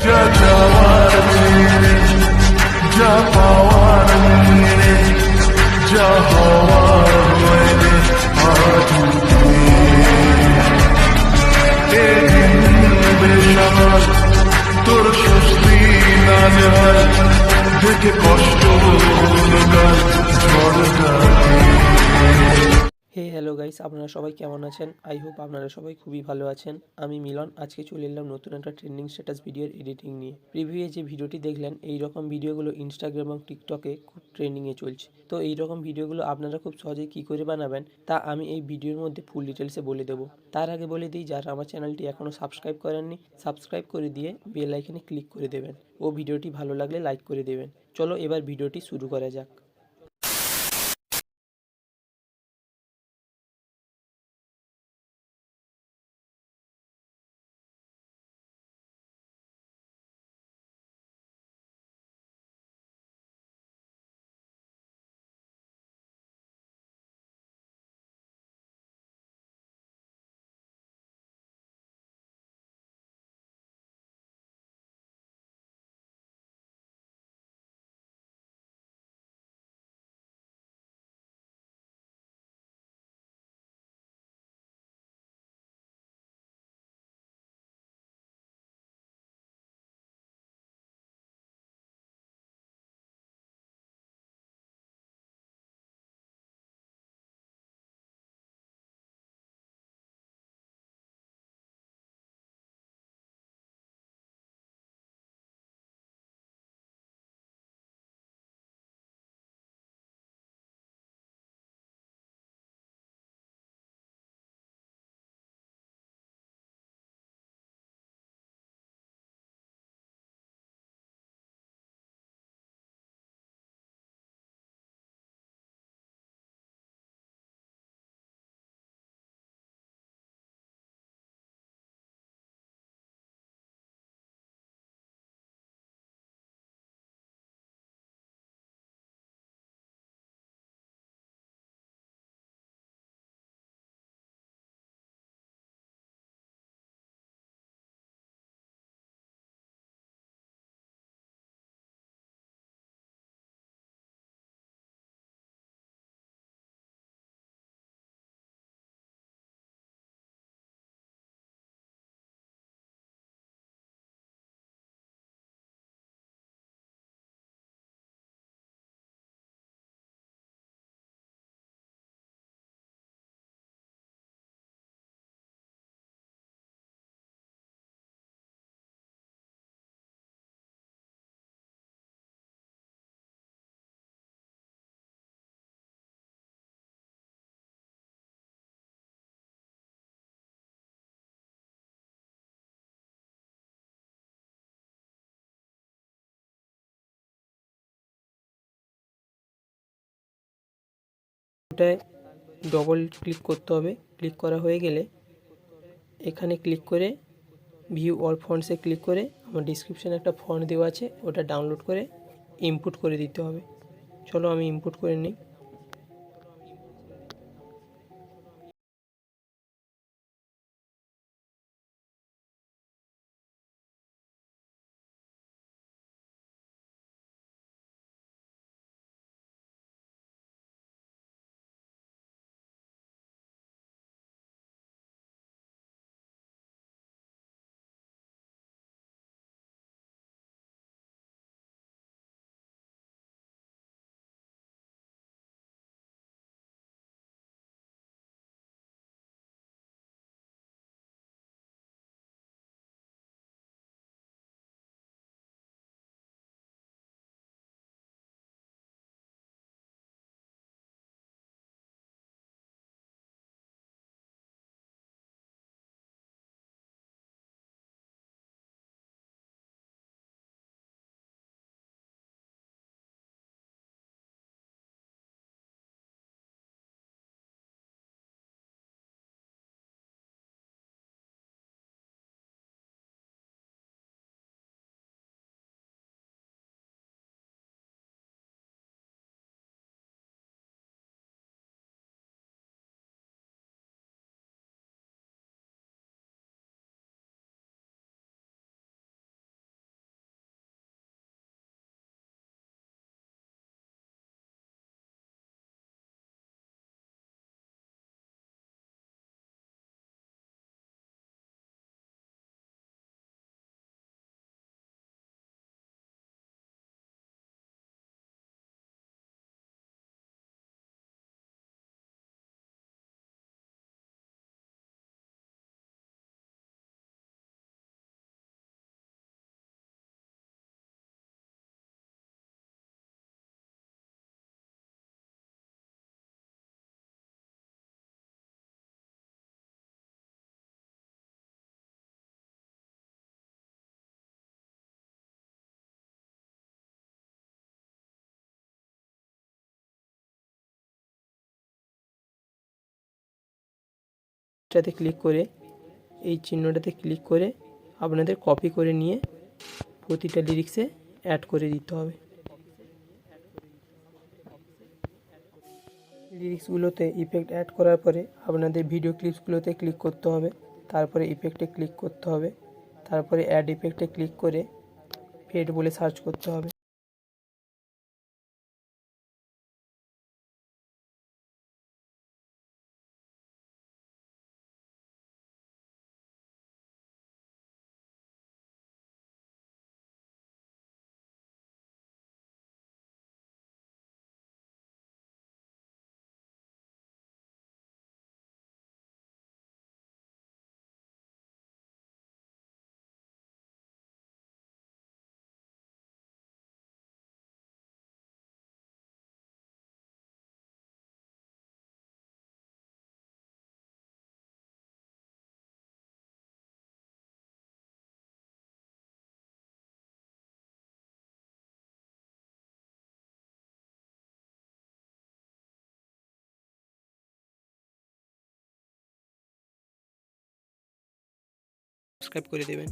যা চাওয়ার মেরে, যা পাওয়ার মেরে, যা হওয়ার হয়ে আজ এ দিন বেসামাল, তোর স্বস্তি না যায় দেখে কষ্ট গান ঝড়টা। হে হ্যালো গাইস, আপনারা সবাই কেমন আছেন? আই হোপ আপনারা সবাই খুবই ভালো আছেন। আমি মিলন। আজকে চলে এলাম নতুন একটা ট্রেন্ডিং স্ট্যাটাস ভিডিওর এডিটিং নিয়ে। প্রিভিউয়ে যে ভিডিওটি দেখলেন, এই রকম ভিডিওগুলো ইনস্টাগ্রাম এবং টিকটকে খুব ট্রেন্ডিংয়ে চলছে। তো এই রকম ভিডিওগুলো আপনারা খুব সহজেই কী করে বানাবেন তা আমি এই ভিডিওর মধ্যে ফুল ডিটেলসে বলে দেবো। তার আগে বলে দিই, যারা আমার চ্যানেলটি এখনও সাবস্ক্রাইব করেননি, সাবস্ক্রাইব করে দিয়ে বেল আইকনে ক্লিক করে দেবেন ও ভিডিওটি ভালো লাগলে লাইক করে দেবেন। চলো এবার ভিডিওটি শুরু করা যাক। ওটায় ডবল ক্লিক করতে হবে। ক্লিক করা হয়ে গেলে এখানে ক্লিক করে ভিউ অল ফন্টসে ক্লিক করে আমার ডিসক্রিপশানে একটা ফন্ট দেওয়া আছে, ওটা ডাউনলোড করে ইনপুট করে দিতে হবে। চলো আমি ইনপুট করে নিই। লিরিক্সটাতে ক্লিক করে এই চিহ্নটাতে ক্লিক করে আপনাদের কপি করে নিয়ে প্রতিটা লিরিক্সে অ্যাড করে দিতে হবে। লিরিক্সগুলোতে ইফেক্ট অ্যাড করার পরে আপনাদের ভিডিও ক্লিপসগুলোতে ক্লিক করতে হবে, তারপরে ইফেক্টে ক্লিক করতে হবে, তারপরে অ্যাড ইফেক্টে ক্লিক করে ফেড বলে সার্চ করতে হবে। সাবস্ক্রাইব করে দেবেন।